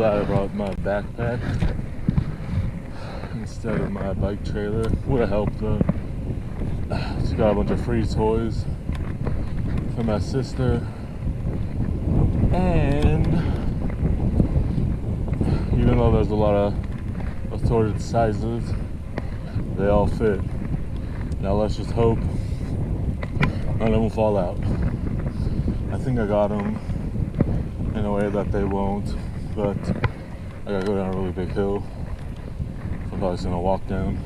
that I brought my backpack instead of my bike trailer. Would have helped though. Just got a bunch of free toys for my sister, and even though there's a lot of assorted sizes, they all fit. Now let's just hope none of them fall out. I think I got them in a way that they won't, but I gotta go down a really big hill. I'm probably just gonna walk down.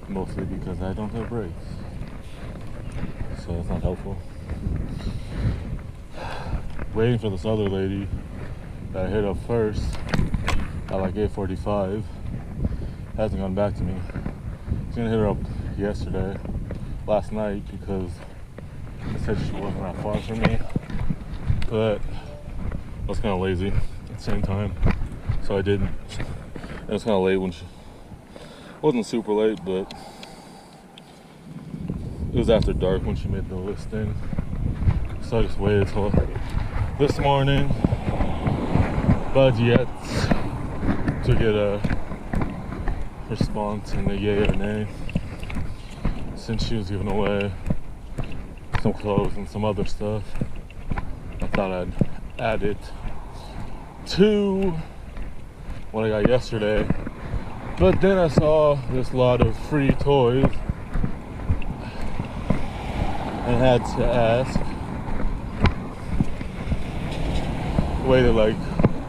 Mostly because I don't have brakes, so that's not helpful. Waiting for this other lady that I hit up first at like 8:45 hasn't gone back to me. I was gonna hit her up last night, because I said she wasn't that far from me, but I was kind of lazy at the same time, so I didn't. It was kind of late when she wasn't super late, but it was after dark when she made the listing, so I just waited till this morning, but yet to get a response in the yay or nay, since she was giving away some clothes and some other stuff. I thought I'd add it to what I got yesterday, but then I saw this lot of free toys and had to ask. Waited like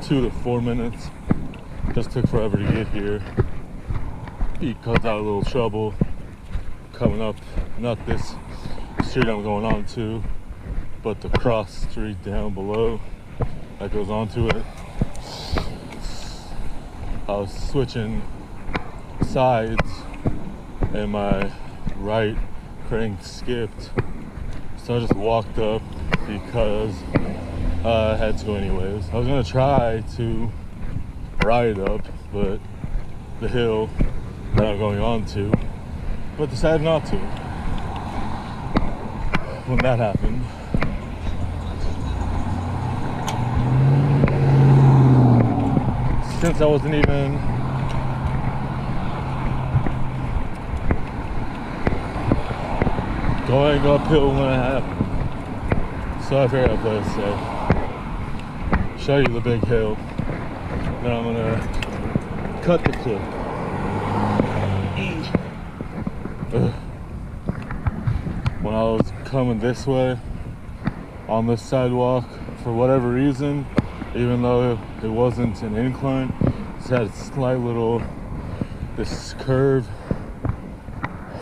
2 to 4 minutes. Just took forever to get here because I had a little trouble coming up, not this street I'm going on to, but the cross street down below that goes onto it. I was switching sides and my right crank skipped, so I just walked up because I had to anyways. I was gonna try to ride up, but the hill that I'm going on to, but decided not to. When that happened, since I wasn't even going uphill when it happened, so I figured I'd play it safe. Show you the big hill, then I'm gonna cut the clip. When I was coming this way on this sidewalk, for whatever reason, even though it wasn't an incline, it had a slight little, this curve,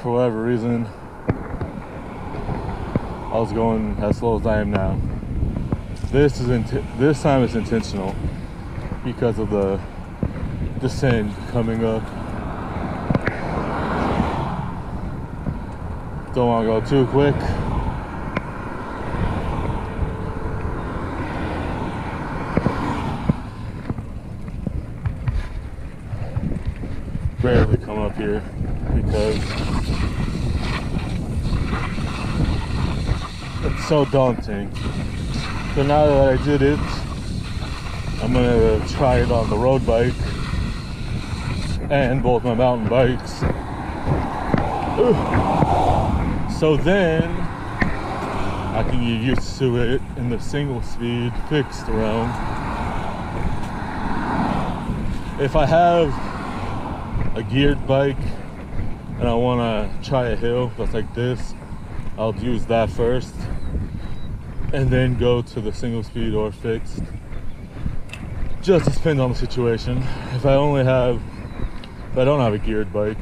for whatever reason, I was going as slow as I am now. This time it's intentional because of the descent coming up. Don't want to go too quick. Rarely come up here because it's so daunting. So now that I did it, I'm gonna try it on the road bike and both my mountain bikes. So then I can get used to it in the single speed fixed realm. If I have a geared bike and I wanna try a hill that's like this, I'll use that first and then go to the single speed or fixed. Just depends on the situation. If I don't have a geared bike,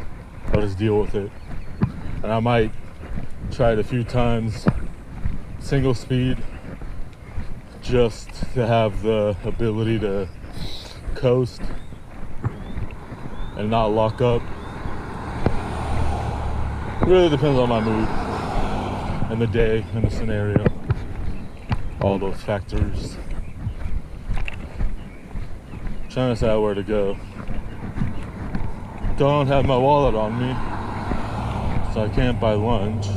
I'll just deal with it. And I might try it a few times single speed just to have the ability to coast and not lock up. It really depends on my mood and the day and the scenario. All those factors. Trying to decide where to go. Don't have my wallet on me, so I can't buy lunch.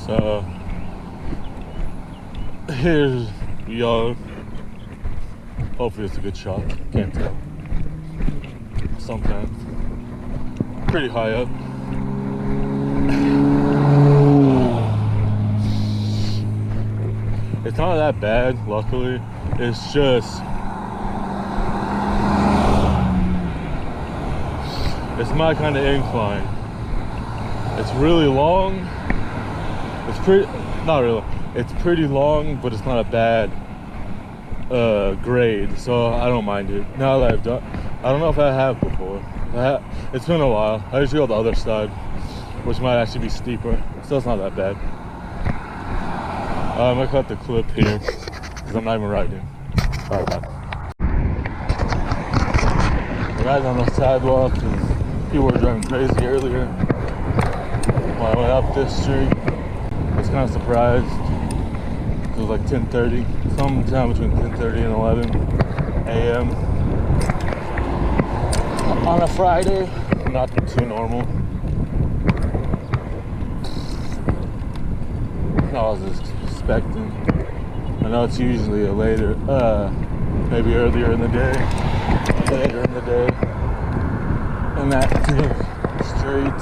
So here we are. Hopefully it's a good shot. Can't tell. Sometimes pretty high up. It's not that bad, luckily. It's just it's my kind of incline. It's really long. It's pretty, not really. It's pretty long, but it's not a bad grade, so I don't mind it. Now that I've done, I don't know if I have before. It's been a while. I usually go the other side, which might actually be steeper. So it's not that bad. I'm gonna cut the clip here because I'm not even riding. Sorry about that. Riding on the sidewalk because people were driving crazy earlier. When I went up this street, I was kind of surprised. It was like 10:30, sometime between 10:30 and 11 a.m. on a Friday. Not too normal. I was expecting. I know it's usually a later, maybe earlier in the day, later in the day, in that street.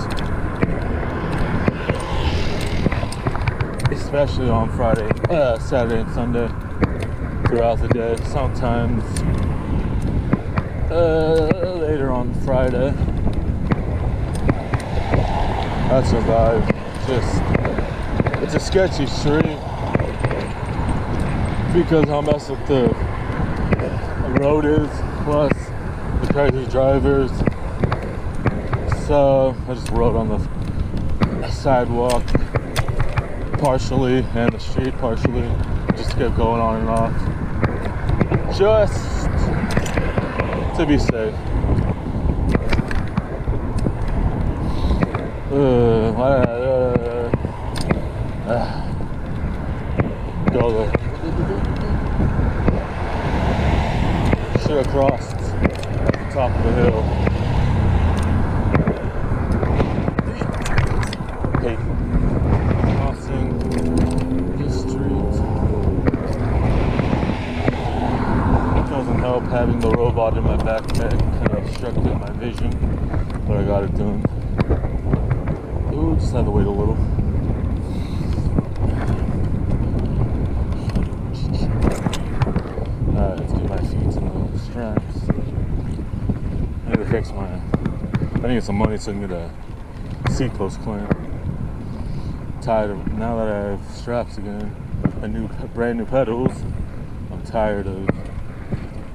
Especially on Friday, Saturday and Sunday, throughout the day. Sometimes later on Friday. That's a vibe. It's a sketchy street because how messed up the road is, plus the crazy drivers. So I just rode on the sidewalk partially and the street partially, just kept going on and off, just to be safe. Go there. Should have crossed at the top of the hill. Okay. Crossing this street. It doesn't help having the robot in my backpack kind of obstructed my vision, but I got it done. Ooh, just had to wait a little. Alright, let's get my feet in the straps. I need to fix I need some money so I can get a seat post clamp. Tired of, now that I have straps again, brand new pedals, I'm tired of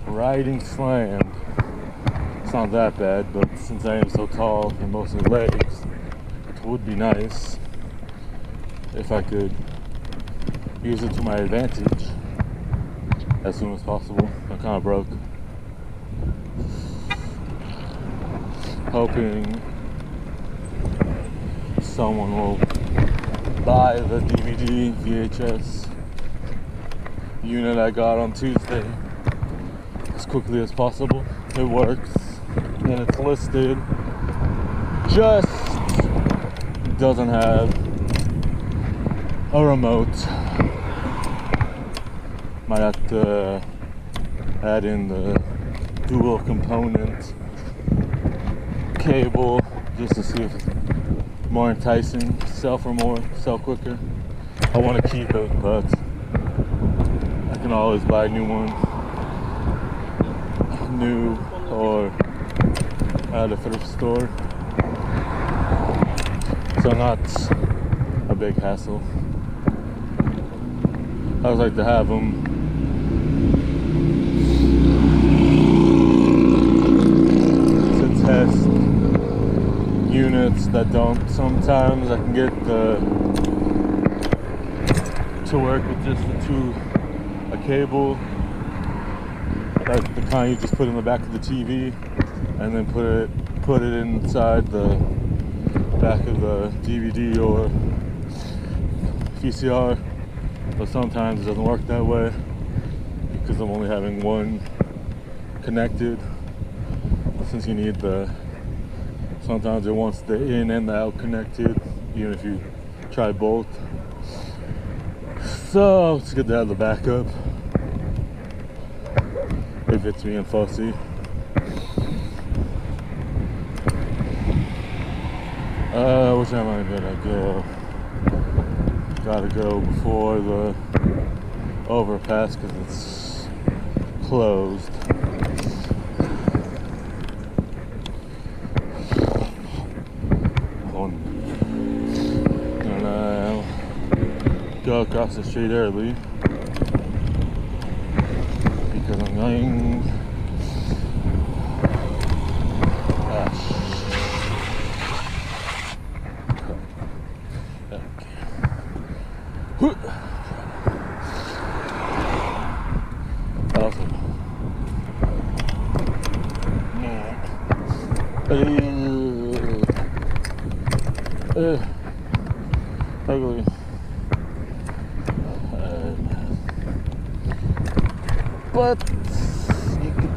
riding slammed. It's not that bad, but since I am so tall and mostly legs, it would be nice if I could use it to my advantage as soon as possible. I'm kind of broke. Hoping someone will buy the DVD VHS unit I got on Tuesday as quickly as possible. It works and it's listed, just doesn't have a remote. Might have to add in the dual component cable just to see if it's more enticing, sell quicker. I want to keep it, but I can always buy a new one, new or at a thrift store. So not a big hassle. I always like to have them to test units that don't. Sometimes I can get to work with just a cable, like the kind you just put in the back of the TV, and then put it inside the back of the DVD or VCR. But sometimes it doesn't work that way because I'm only having one connected, since you need sometimes it wants the in and the out connected, even if you try both. So it's good to have the backup if it's being fussy. What time am I gonna go? Gotta go before the overpass because it's closed. And I'll go across the street early because I'm going. Awesome. Ugly. But you could.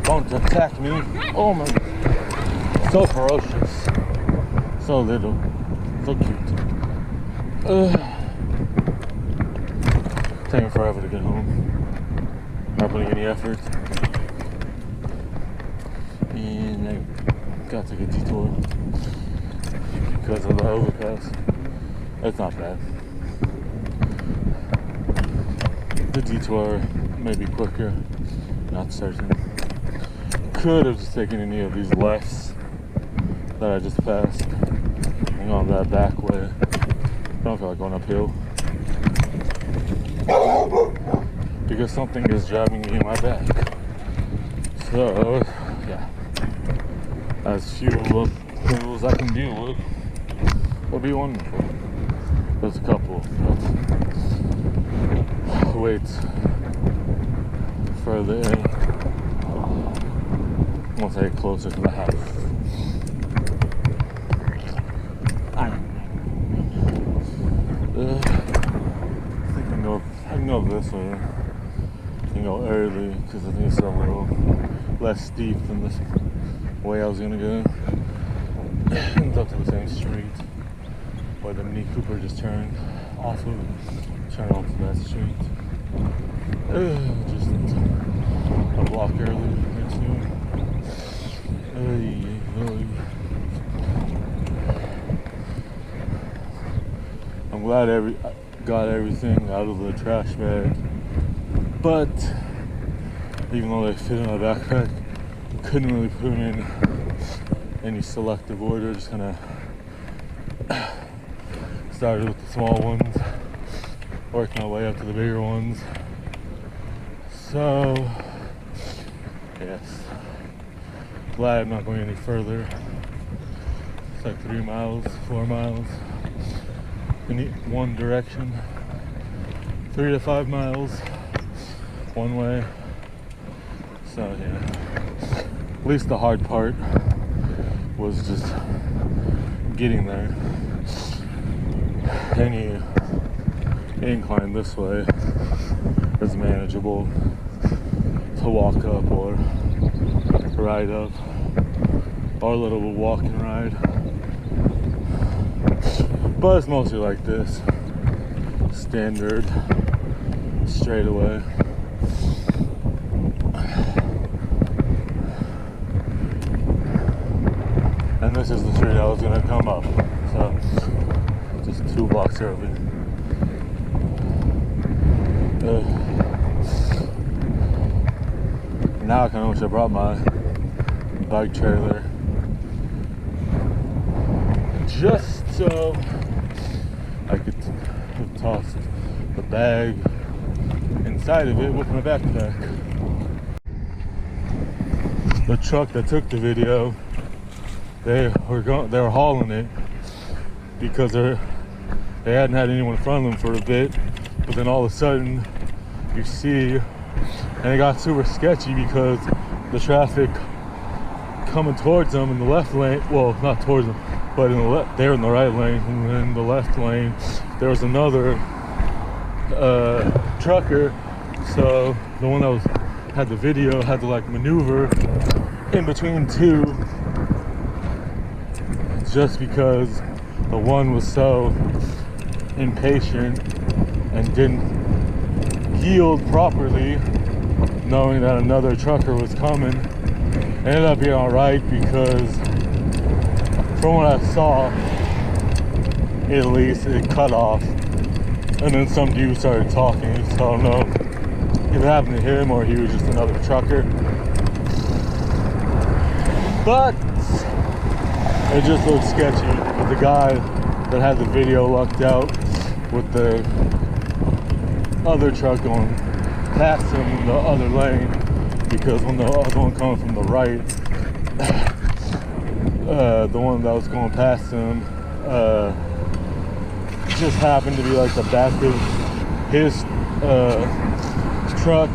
Don't attack me. Oh my God. So ferocious. So little. So cute. Taking forever to get home. Not putting any effort. And I got to get detour because of the overpass. It's not bad. The detour may be quicker, not certain. Could have just taken any of these lefts that I just passed and gone that back way. I don't feel like going uphill because something is jabbing me in my back. So, yeah, as few hills I can deal with would be wonderful. There's a couple, but wait further in once I get closer to the house. I think I can go this way. I can go early because I think it's a little less steep than this way I was gonna go. It's up to the same street where the Mini Cooper just turned off of, turn onto that street. Just a block early or two. I'm glad I got everything out of the trash bag, but even though they fit in my backpack, couldn't really put them in any selective order. Just kind of started with the small ones, worked my way up to the bigger ones. So, yes, glad I'm not going any further. It's like 3 miles, 4 miles in one direction, 3 to 5 miles one way. So yeah, at least the hard part was just getting there. Any incline this way is manageable to walk up or ride up, or a little walk and ride. But it's mostly like this, standard straightaway. And this is the street I was gonna come up, so just 2 blocks early. Now I kinda wish I brought my bike trailer, just so I could have tossed the bag inside of it with my backpack. The truck that took the video, they were hauling it because they hadn't had anyone in front of them for a bit, but then all of a sudden you see, and it got super sketchy because the traffic coming towards them in the left lane. Well, not towards them, but in the they're in the right lane, and in the left lane there was another trucker. So the one that had the video had to like maneuver in between two, just because the one was so impatient and didn't yield properly, knowing that another trucker was coming. It ended up being alright because from what I saw, at least, it cut off. And then some dude started talking, so I don't know if it happened to him or he was just another trucker. But it just looked sketchy. But the guy that had the video lucked out with the other truck going past him in the other lane, because when the other one coming from the right, the one that was going past him just happened to be like the back of his truck.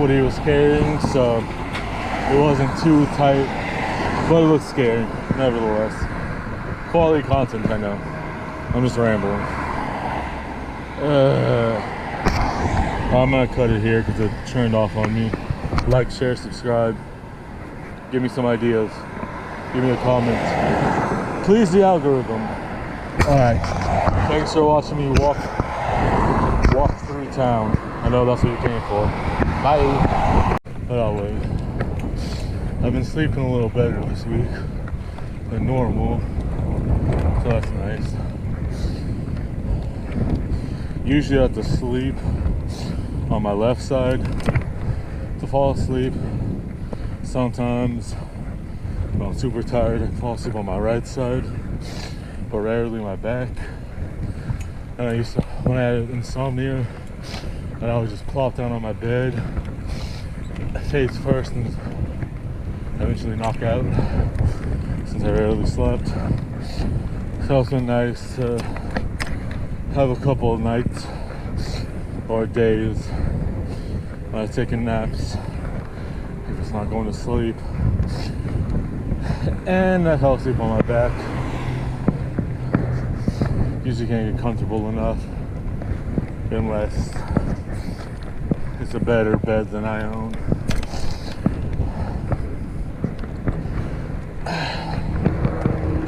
What he was carrying, so it wasn't too tight, but it looked scary nevertheless. Quality content, I know. I'm just rambling. I'm gonna cut it here because it turned off on me. Like, share, subscribe. Give me some ideas. Give me a comment. Please the algorithm. Alright. Thanks for watching me walk through town. I know that's what you came for. Bye. But I'll wait. I've been sleeping a little better this week than normal, so that's nice. Usually I have to sleep on my left side to fall asleep. Sometimes when I'm super tired, I can fall asleep on my right side, but rarely my back. And I used to, when I had insomnia, and I would just plop down on my bed, face first, and eventually knock out, since I rarely slept. So it's been nice to have a couple of nights or days when I'm taking naps, if it's not going to sleep. And I fell asleep on my back. Usually can't get comfortable enough unless it's a better bed than I own.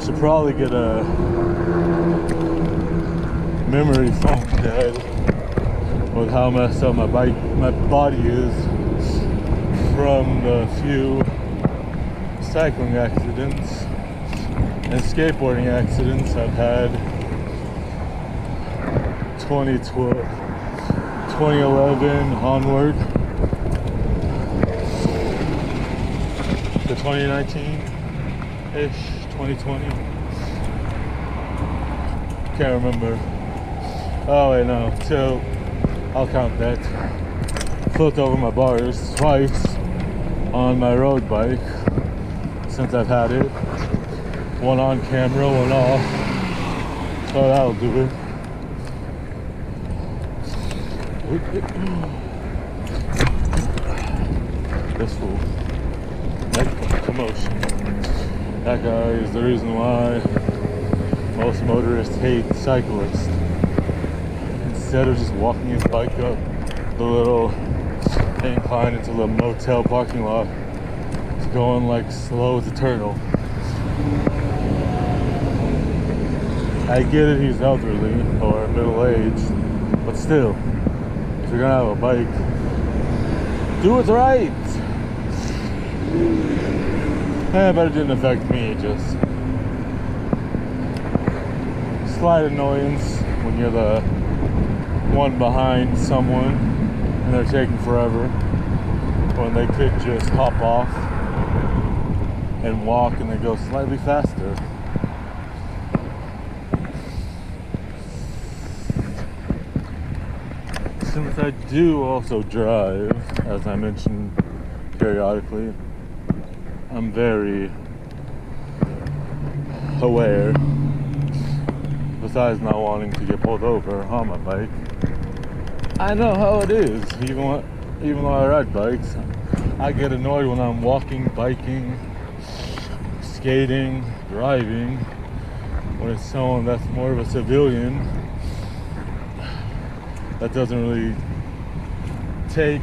Should probably get a memory foam dead with how messed up my body is from the few cycling accidents and skateboarding accidents I've had. 2011 onward to 2019-ish, 2020. Can't remember. Oh wait, no. So I'll count that. Flipped over my bars twice on my road bike since I've had it. One on camera, one off. So that'll do it. This fool. That commotion. That guy is the reason why most motorists hate cyclists. Instead of just walking his bike up the little incline into the motel parking lot, he's going like slow as a turtle. I get it, he's elderly or middle-aged, but still, if you're gonna have a bike, do it right. But it didn't affect me, just slight annoyance when you're the one behind someone and they're taking forever, when they could just hop off and walk and they go slightly faster. Since I do also drive, as I mentioned periodically, I'm very aware, besides not wanting to get pulled over on my bike, I know how it is, even even though I ride bikes, I get annoyed when I'm walking, biking, skating, driving, when it's someone that's more of a civilian that doesn't really take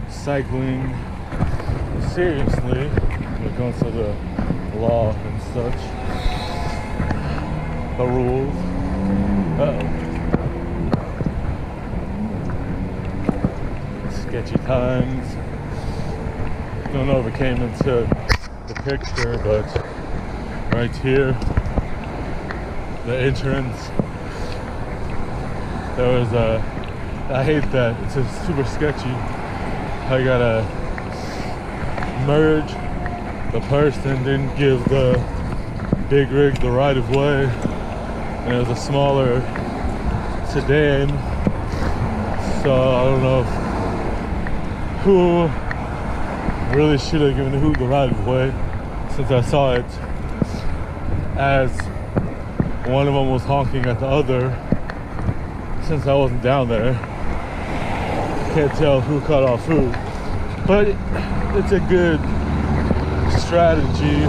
cycling seriously when it comes to the law and such, the rules. Sketchy times. Don't know if it came into the picture, but right here, the entrance, there was I hate that, it's just super sketchy. I gotta merge. The person didn't give the big rig the right of way, and it was a smaller sedan, so I don't know who really should have given who the right of way, since I saw it as one of them was honking at the other. Since I wasn't down there, can't tell who cut off who, but it's a good strategy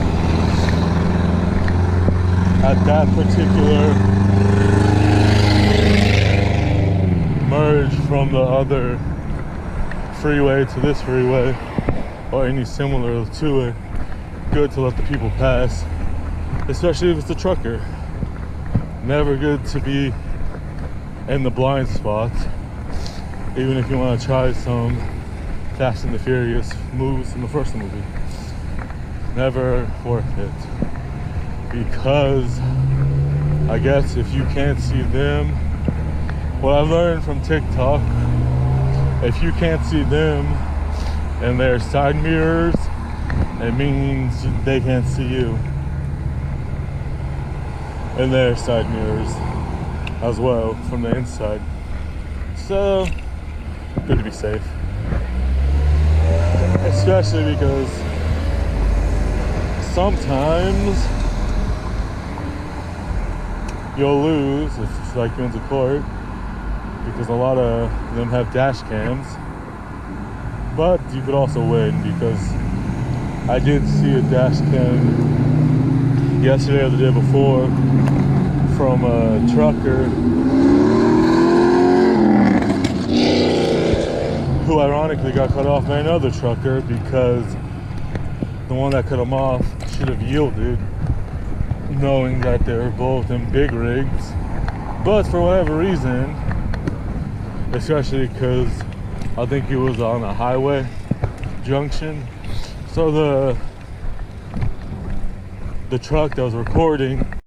at that particular merge from the other freeway to this freeway, or any similar to it. Good to let the people pass, especially if it's a trucker. Never good to be in the blind spot, even if you want to try some Fast and the Furious moves in the first movie. Never worth it, because I guess if you can't see them, what I learned from TikTok, if you can't see them and their side mirrors, it means they can't see you in their side mirrors as well from the inside. So good to be safe, especially because sometimes you'll lose if it's like you went to court, because a lot of them have dash cams, but you could also win, because I did see a dash cam yesterday or the day before from a trucker who ironically got cut off by another trucker, because the one that cut him off should have yielded, knowing that they were both in big rigs. But for whatever reason, especially because I think he was on a highway junction, so the truck that was recording